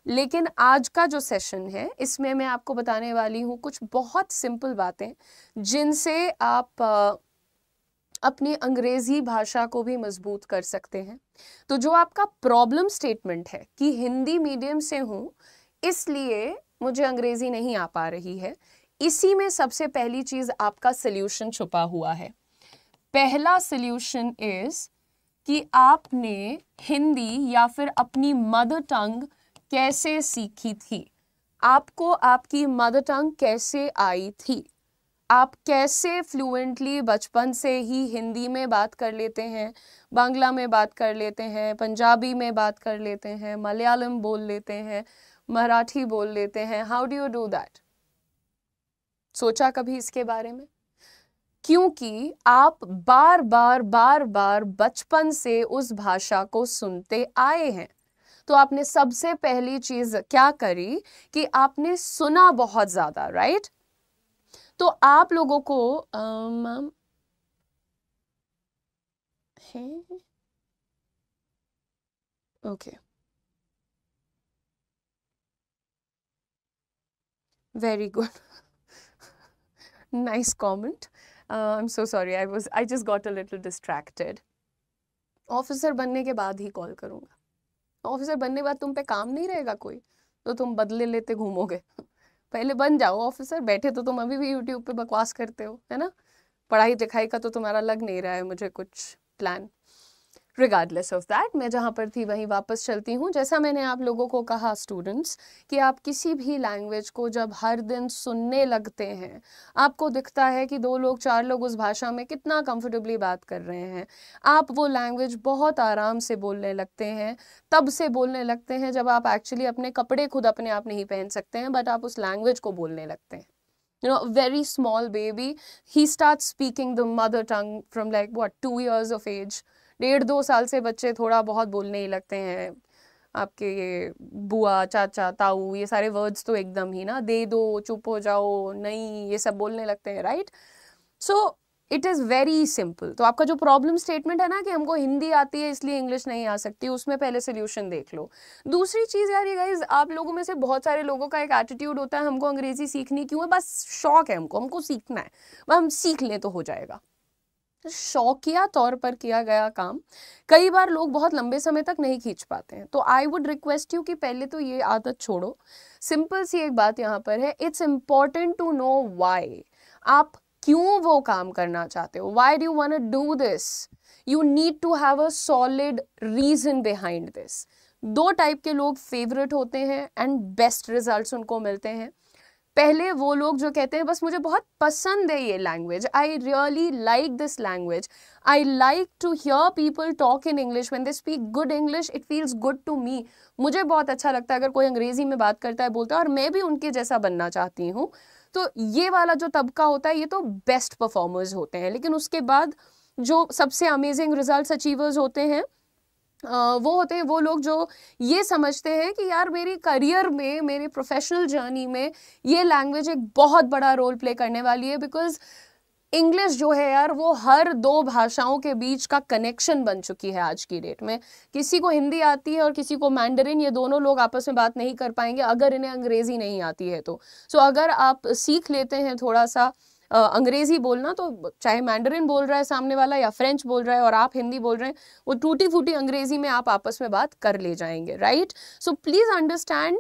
लेकिन आज का जो सेशन है इसमें मैं आपको बताने वाली हूँ कुछ बहुत सिंपल बातें जिनसे आप अपनी अंग्रेजी भाषा को भी मजबूत कर सकते हैं। तो जो आपका प्रॉब्लम स्टेटमेंट है कि हिंदी मीडियम से हूँ इसलिए मुझे अंग्रेजी नहीं आ पा रही है, इसी में सबसे पहली चीज आपका सल्यूशन छुपा हुआ है। पहला सल्यूशन इज कि आपने हिंदी या फिर अपनी मदर टंग कैसे सीखी थी, आपको आपकी मदर टंग कैसे आई थी, आप कैसे फ्लुएंटली बचपन से ही हिंदी में बात कर लेते हैं, बांग्ला में बात कर लेते हैं, पंजाबी में बात कर लेते हैं, मलयालम बोल लेते हैं, मराठी बोल लेते हैं। How do you do that? सोचा कभी इसके बारे में? क्योंकि आप बार बार बचपन से उस भाषा को सुनते आए हैं। तो आपने सबसे पहली चीज क्या करी कि आपने सुना बहुत ज्यादा, राइट? तो आप लोगों को okay, very good, nice comment. I am so sorry, I just got a little distracted. Officer बनने के बाद ही कॉल करूंगा। ऑफिसर बनने के बाद तुम पे काम नहीं रहेगा कोई, तो तुम बदले लेते घूमोगे। पहले बन जाओ ऑफिसर। बैठे तो तुम अभी भी यूट्यूब पे बकवास करते हो, है ना? पढ़ाई लिखाई का तो तुम्हारा लग नहीं रहा है मुझे कुछ प्लान। रिगार्डलेस ऑफ दैट, मैं जहाँ पर थी वहीं वापस चलती हूँ। जैसा मैंने आप लोगों को कहा स्टूडेंट्स, कि आप किसी भी लैंग्वेज को जब हर दिन सुनने लगते हैं, आपको दिखता है कि 2 लोग 4 लोग उस भाषा में कितना कंफर्टेबली बात कर रहे हैं, आप वो लैंग्वेज बहुत आराम से बोलने लगते हैं। तब से बोलने लगते हैं जब आप एक्चुअली अपने कपड़े खुद अपने आप नहीं पहन सकते हैं, बट आप उस लैंग्वेज को बोलने लगते हैं। You know, a very small baby, he starts speaking the mother tongue from like what, 2 years of age. 1.5-2 साल से बच्चे थोड़ा बहुत बोलने ही लगते हैं। आपके ये बुआ, चाचा, ताऊ, ये सारे वर्ड्स तो एकदम ही ना, दे दो, चुप हो जाओ, नहीं, ये सब बोलने लगते हैं, right? So it is very simple. तो आपका जो प्रॉब्लम स्टेटमेंट है ना कि हमको हिंदी आती है इसलिए इंग्लिश नहीं आ सकती, उसमें पहले सोल्यूशन देख लो। दूसरी चीज़ यार, ये गाइस, आप लोगों में से बहुत सारे लोगों का एक एटीट्यूड होता है, हमको अंग्रेजी सीखनी क्यों है, बस शौक है हमको सीखना है, वह हम सीख लें तो हो जाएगा। शौकिया तौर पर किया गया काम कई बार लोग बहुत लंबे समय तक नहीं खींच पाते हैं। तो आई वुड रिक्वेस्ट यू कि पहले तो ये आदत छोड़ो। सिंपल सी एक बात यहाँ पर है, it's important to know why. आप क्यों वो काम करना चाहते हो, why do you want to do this, you need to have a solid reason behind this. 2 type के लोग फेवरेट होते हैं एंड बेस्ट रिजल्ट्स उनको मिलते हैं। पहले वो लोग जो कहते हैं बस मुझे बहुत पसंद है ये language, I really like this language, I like to hear people talk in English, when they speak good English it feels good to me. मुझे बहुत अच्छा लगता है अगर कोई अंग्रेजी में बात करता है, बोलता है, और मैं भी उनके जैसा बनना चाहती हूँ। तो ये वाला जो तबका होता है ये तो बेस्ट परफॉर्मर्स होते हैं। लेकिन उसके बाद जो सबसे अमेजिंग रिजल्ट्स अचीवर्स होते हैं वो होते हैं वो लोग जो ये समझते हैं कि यार मेरी करियर में, मेरी प्रोफेशनल जर्नी में ये लैंग्वेज एक बहुत बड़ा रोल प्ले करने वाली है। बिकॉज इंग्लिश जो है यार, वो हर 2 भाषाओं के बीच का कनेक्शन बन चुकी है आज की डेट में। किसी को हिंदी आती है और किसी को मैंडरिन, ये दोनों लोग आपस में बात नहीं कर पाएंगे अगर इन्हें अंग्रेजी नहीं आती है तो। सो अगर आप सीख लेते हैं थोड़ा सा अंग्रेजी बोलना, तो चाहे मैंडरिन बोल रहा है सामने वाला या फ्रेंच बोल रहा है और आप हिंदी बोल रहे हैं, वो टूटी फूटी अंग्रेजी में आप आपस में बात कर ले जाएंगे, राइट? सो प्लीज अंडरस्टैंड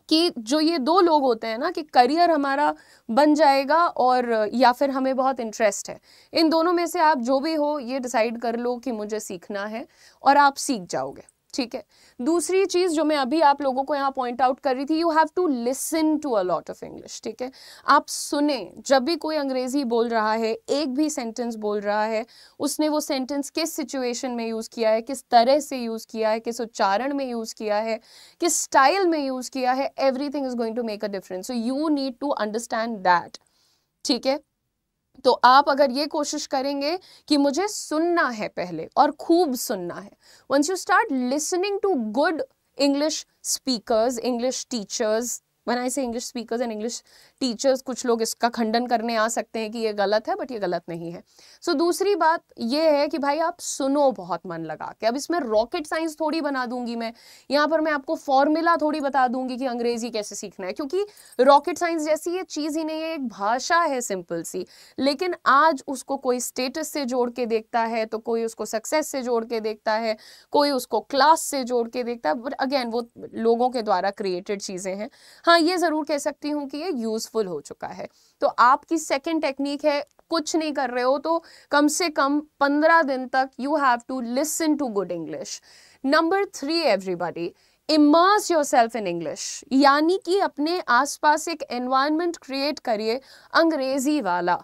कि जो ये 2 लोग होते हैं ना, कि करियर हमारा बन जाएगा और या फिर हमें बहुत इंटरेस्ट है, इन दोनों में से आप जो भी हो ये डिसाइड कर लो कि मुझे सीखना है और आप सीख जाओगे, ठीक है? दूसरी चीज जो मैं अभी आप लोगों को यहाँ पॉइंट आउट कर रही थी, you have to listen to a lot of English, ठीक है? आप सुने, जब भी कोई अंग्रेजी बोल रहा है, एक भी सेंटेंस बोल रहा है, उसने वो सेंटेंस किस सिचुएशन में यूज किया है, किस तरह से यूज किया है, किस उच्चारण में यूज किया है, किस स्टाइल में यूज किया है, everything is going to make a difference. So you need to understand that, ठीक है? तो आप अगर ये कोशिश करेंगे कि मुझे सुनना है पहले और खूब सुनना है, once you start listening to good English speakers, English teachers, when I say English speakers and English teachers, कुछ लोग इसका खंडन करने आ सकते हैं कि ये गलत है, बट ये गलत नहीं है। सो दूसरी बात ये है कि भाई आप सुनो बहुत मन लगा के। अब इसमें रॉकेट साइंस थोड़ी बना दूंगी मैं, यहाँ पर मैं आपको फॉर्मूला थोड़ी बता दूंगी कि अंग्रेजी कैसे सीखना है, क्योंकि रॉकेट साइंस जैसी ये चीज ही नहीं है, एक भाषा है सिंपल सी। लेकिन आज उसको कोई स्टेटस से जोड़ के देखता है, तो कोई उसको सक्सेस से जोड़ के देखता है, कोई उसको क्लास से जोड़ के देखता है, बट अगेन वो लोगों के द्वारा क्रिएटेड चीजें हैं। हाँ, ये जरूर कह सकती हूँ कि ये यूजफुल हो चुका है। तो आपकी सेकेंड टेक्निक है, कुछ नहीं कर रहे हो तो कम से कम 15 दिन तक you have to listen to good English. Number 3, everybody, immerse yourself in English, यानी कि अपने आसपास एक एनवायरनमेंट क्रिएट करिए अंग्रेजी वाला।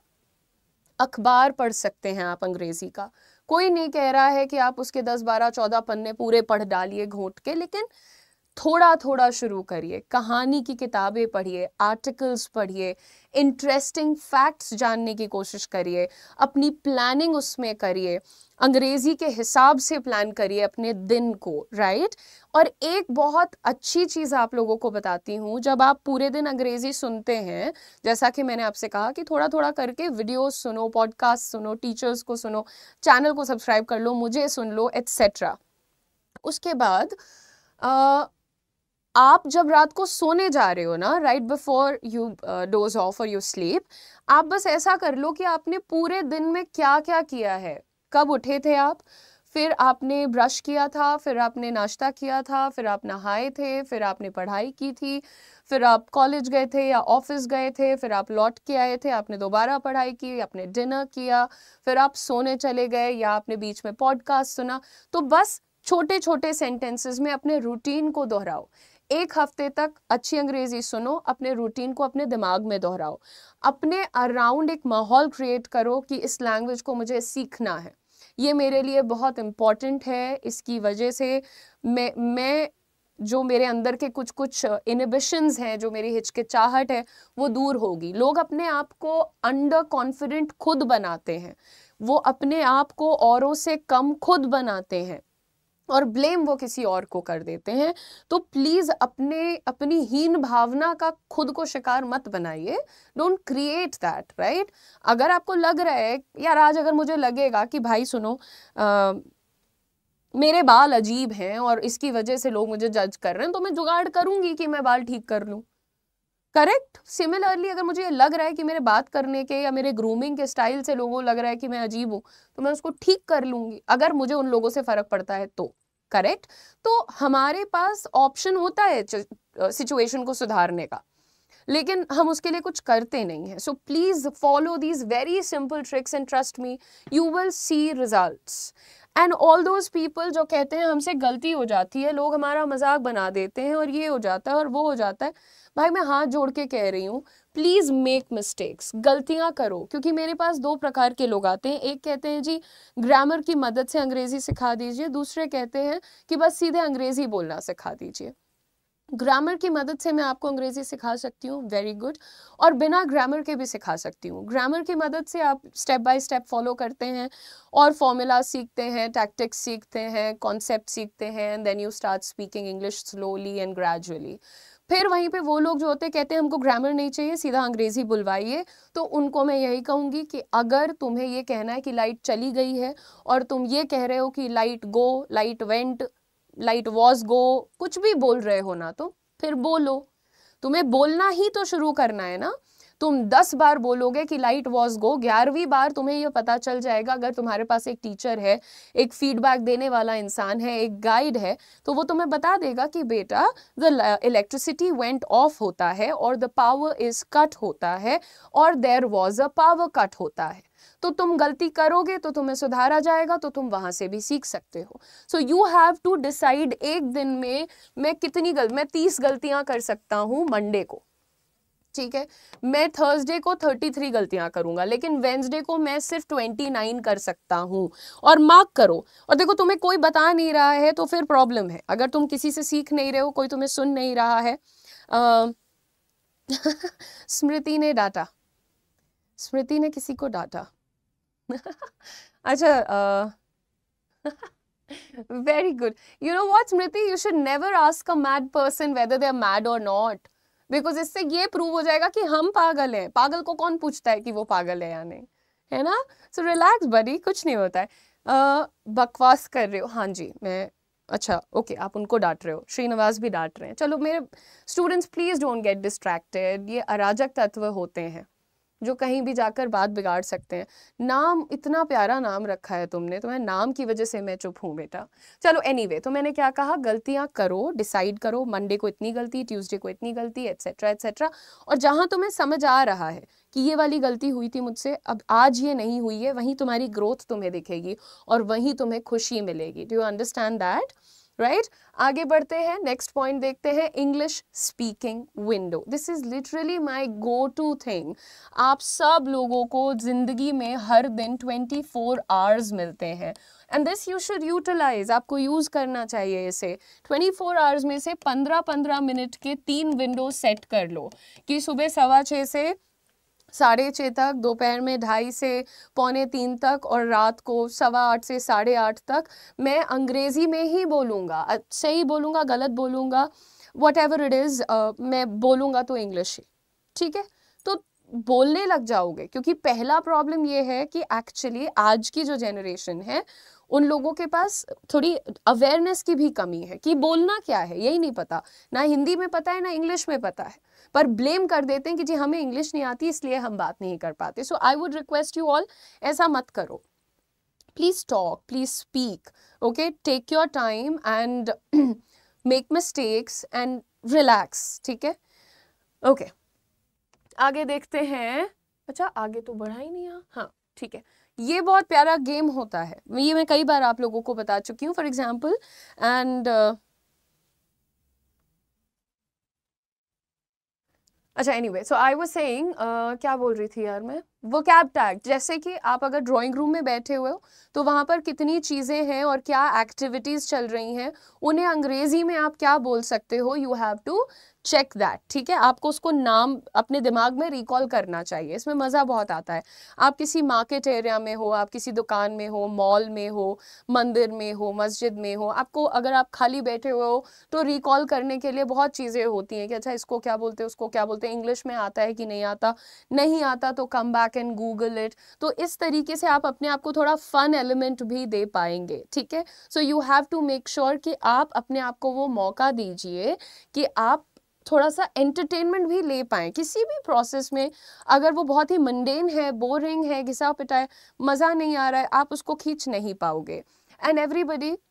अखबार पढ़ सकते हैं आप अंग्रेजी का, कोई नहीं कह रहा है कि आप उसके 10, 12, 14 पन्ने पूरे पढ़ डालिए घोंट के, लेकिन थोड़ा थोड़ा शुरू करिए। कहानी की किताबें पढ़िए, आर्टिकल्स पढ़िए, इंटरेस्टिंग फैक्ट्स जानने की कोशिश करिए, अपनी प्लानिंग उसमें करिए, अंग्रेजी के हिसाब से प्लान करिए अपने दिन को, राइट। और एक बहुत अच्छी चीज़ आप लोगों को बताती हूँ, जब आप पूरे दिन अंग्रेजी सुनते हैं, जैसा कि मैंने आपसे कहा कि थोड़ा थोड़ा करके वीडियोस सुनो, पॉडकास्ट सुनो, टीचर्स को सुनो, चैनल को सब्सक्राइब कर लो, मुझे सुन लो, एट्सेट्रा। उसके बाद आप जब रात को सोने जा रहे हो ना, right before you dose of और यू स्लीप, आप बस ऐसा कर लो कि आपने पूरे दिन में क्या क्या किया है। कब उठे थे आप, फिर आपने ब्रश किया था, फिर आपने नाश्ता किया था, फिर आप नहाए थे, फिर आपने पढ़ाई की थी, फिर आप कॉलेज गए थे या ऑफिस गए थे, फिर आप लौट के आए थे, आपने दोबारा पढ़ाई की, आपने डिनर किया, फिर आप सोने चले गए या आपने बीच में पॉडकास्ट सुना। तो बस छोटे छोटे सेंटेंसेस में अपने रूटीन को दोहराओ। 1 हफ्ते तक अच्छी अंग्रेजी सुनो, अपने रूटीन को अपने दिमाग में दोहराओ, अपने अराउंड एक माहौल क्रिएट करो कि इस लैंग्वेज को मुझे सीखना है, ये मेरे लिए बहुत इम्पॉर्टेंट है। इसकी वजह से मैं जो मेरे अंदर के कुछ इनहिबिशंस हैं, जो मेरी हिचकिचाहट है, वो दूर होगी। लोग अपने आप को अंडर कॉन्फिडेंट खुद बनाते हैं, वो अपने आप को औरों से कम खुद बनाते हैं और ब्लेम वो किसी और को कर देते हैं। तो प्लीज अपनी हीन भावना का खुद को शिकार मत बनाइए, डोंट क्रिएट दैट, राइट। अगर आपको लग रहा है यार, आज अगर मुझे लगेगा कि भाई सुनो मेरे बाल अजीब हैं और इसकी वजह से लोग मुझे जज कर रहे हैं, तो मैं जुगाड़ करूंगी कि मैं बाल ठीक कर लूं, करेक्ट। सिमिलरली अगर मुझे लग रहा है कि मेरे बात करने के या मेरे ग्रूमिंग के स्टाइल से लोगों को लग रहा है कि मैं अजीब हूं, तो मैं उसको ठीक कर लूंगी, अगर मुझे उन लोगों से फर्क पड़ता है तो, करेक्ट। तो हमारे पास ऑप्शन होता है सिचुएशन को सुधारने का, लेकिन हम उसके लिए कुछ करते नहीं है। So please follow these very simple tricks and trust me, you will see results. And all those people जो कहते हैं हमसे गलती हो जाती है, लोग हमारा मजाक बना देते हैं और ये हो जाता है और वो हो जाता है, भाई मैं हाथ जोड़ के कह रही हूँ, प्लीज मेक मिस्टेक्स, गलतियां करो। क्योंकि मेरे पास 2 प्रकार के लोग आते हैं, एक कहते हैं जी ग्रामर की मदद से अंग्रेजी सिखा दीजिए, दूसरे कहते हैं कि बस सीधे अंग्रेजी बोलना सिखा दीजिए। ग्रामर की मदद से मैं आपको अंग्रेजी सिखा सकती हूँ, वेरी गुड, और बिना ग्रामर के भी सिखा सकती हूँ। ग्रामर की मदद से आप स्टेप बाय स्टेप फॉलो करते हैं और फॉर्मूला सीखते हैं, टैक्टिक्स सीखते हैं, कॉन्सेप्ट सीखते हैं, and then you start speaking English slowly and gradually. फिर वहीं पे वो लोग जो होते कहते हैं हमको ग्रामर नहीं चाहिए, सीधा अंग्रेजी बुलवाइए, तो उनको मैं यही कहूँगी कि अगर तुम्हें ये कहना है कि लाइट चली गई है और तुम ये कह रहे हो कि light go, light went, light was go, कुछ भी बोल रहे हो ना, तो फिर बोलो। तुम्हें बोलना ही तो शुरू करना है ना। तुम 10 बार बोलोगे कि लाइट वॉज गो, 11वीं बार तुम्हें ये पता चल जाएगा, अगर तुम्हारे पास एक टीचर है, एक फीडबैक देने वाला इंसान है, एक गाइड है, तो वो तुम्हें बता देगा कि बेटा द इलेक्ट्रिसिटी वेंट ऑफ होता है और द पावर इज कट होता है और there was a power cut होता है। तो तुम गलती करोगे तो तुम्हें सुधारा जाएगा, तो तुम वहां से भी सीख सकते हो। So you have to decide, एक दिन में मैं मैं 30 गलतियां कर सकता हूं मंडे को, ठीक है, मैं थर्सडे को 33 गलतियां करूंगा, लेकिन वेंसडे को मैं सिर्फ 29 कर सकता हूं। और मार्क करो, और देखो तुम्हें कोई बता नहीं रहा है तो फिर प्रॉब्लम है। अगर तुम किसी से सीख नहीं रहे हो, कोई तुम्हें सुन नहीं रहा है। स्मृति ने डांटा, स्मृति ने किसी को डांटा। अच्छा, very good. You know what, Smriti? You should never ask a mad person whether they're mad or not. Because इससे ये प्रूव हो जाएगा कि हम पागल हैं। पागल को कौन पूछता है कि वो पागल है या नहीं, है ना? सो रिलैक्स बडी, कुछ नहीं होता है। बकवास कर रहे हो, हाँ जी मैं, अच्छा ओके आप उनको डांट रहे हो, श्रीनिवास भी डांट रहे हैं। चलो मेरे students please don't get distracted, ये अराजक तत्व होते हैं जो कहीं भी जाकर बात बिगाड़ सकते हैं। नाम, इतना प्यारा नाम रखा है तुमने, तुम्हारे नाम की वजह से मैं चुप हूँ बेटा। चलो एनीवे, तो मैंने क्या कहा, गलतियां करो, डिसाइड करो मंडे को इतनी गलती, ट्यूसडे को इतनी गलती, एटसेट्रा एटसेट्रा। और जहां तुम्हें समझ आ रहा है कि ये वाली गलती हुई थी मुझसे, अब आज ये नहीं हुई है, वहीं तुम्हारी ग्रोथ तुम्हें दिखेगी और वहीं तुम्हें खुशी मिलेगी। Do you understand that? Right? आगे बढ़ते हैं, नेक्स्ट पॉइंट देखते हैं, English speaking window. This is literally my go to thing. आप सब लोगों को जिंदगी में हर दिन 24 आवर्स मिलते हैं and this you should utilise, आपको यूज करना चाहिए इसे। 24 आवर्स में से 15-15 मिनट के 3 विंडो सेट कर लो कि सुबह 6:15 से 6:30 तक, दोपहर में 2:30 से 2:45 तक और रात को 7:15 से 8:30 तक मैं अंग्रेजी में ही बोलूँगा। सही बोलूँगा, गलत बोलूँगा, वट एवर इट इज़, मैं बोलूँगा तो इंग्लिश ही, ठीक है? तो बोलने लग जाओगे, क्योंकि पहला प्रॉब्लम ये है कि एक्चुअली आज की जो जनरेशन है उन लोगों के पास थोड़ी अवेयरनेस की भी कमी है कि बोलना क्या है, यही नहीं पता, ना हिंदी में पता है ना इंग्लिश में पता है, पर ब्लेम कर देते हैं कि जी हमें इंग्लिश नहीं आती इसलिए हम बात नहीं कर पाते। So I would request you all, ऐसा मत करो, please talk, please speak, okay, take your time and make mistakes and relax, ठीक है? ओके आगे देखते हैं। अच्छा आगे तो बढ़ा ही नहीं, हाँ ठीक है। ये बहुत प्यारा गेम होता है, ये मैं कई बार आप लोगों को बता चुकी हूँ, फॉर एग्जाम्पल, एंड अच्छा anyway, so I was saying, क्या बोल रही थी यार मैं, वोकैब टैग। जैसे कि आप अगर ड्राइंग रूम में बैठे हुए हो तो वहाँ पर कितनी चीज़ें हैं और क्या एक्टिविटीज़ चल रही हैं, उन्हें अंग्रेजी में आप क्या बोल सकते हो, you have to check that, ठीक है? आपको उसको नाम अपने दिमाग में रिकॉल करना चाहिए, इसमें मज़ा बहुत आता है। आप किसी मार्केट एरिया में हो, आप किसी दुकान में हो, मॉल में हो, मंदिर में हो, मस्जिद में हो, आपको अगर आप खाली बैठे हुए हो तो रिकॉल करने के लिए बहुत चीज़ें होती हैं कि अच्छा इसको क्या बोलते हैं, उसको क्या बोलते हैं, इंग्लिश में आता है कि नहीं आता, नहीं आता तो come back and Google it. तो इस तरीके से आप अपने आप को थोड़ा फन एलिमेंट भी दे पाएंगे, ठीक है? So you have to make sure कि आप अपने आप को वो मौका दीजिए कि आप थोड़ा सा एंटरटेनमेंट भी ले पाएं किसी भी प्रोसेस में। अगर वो बहुत ही मंडेन है, बोरिंग है, घिसा पिटा है, मज़ा नहीं आ रहा है, आप उसको खींच नहीं पाओगे। And everybody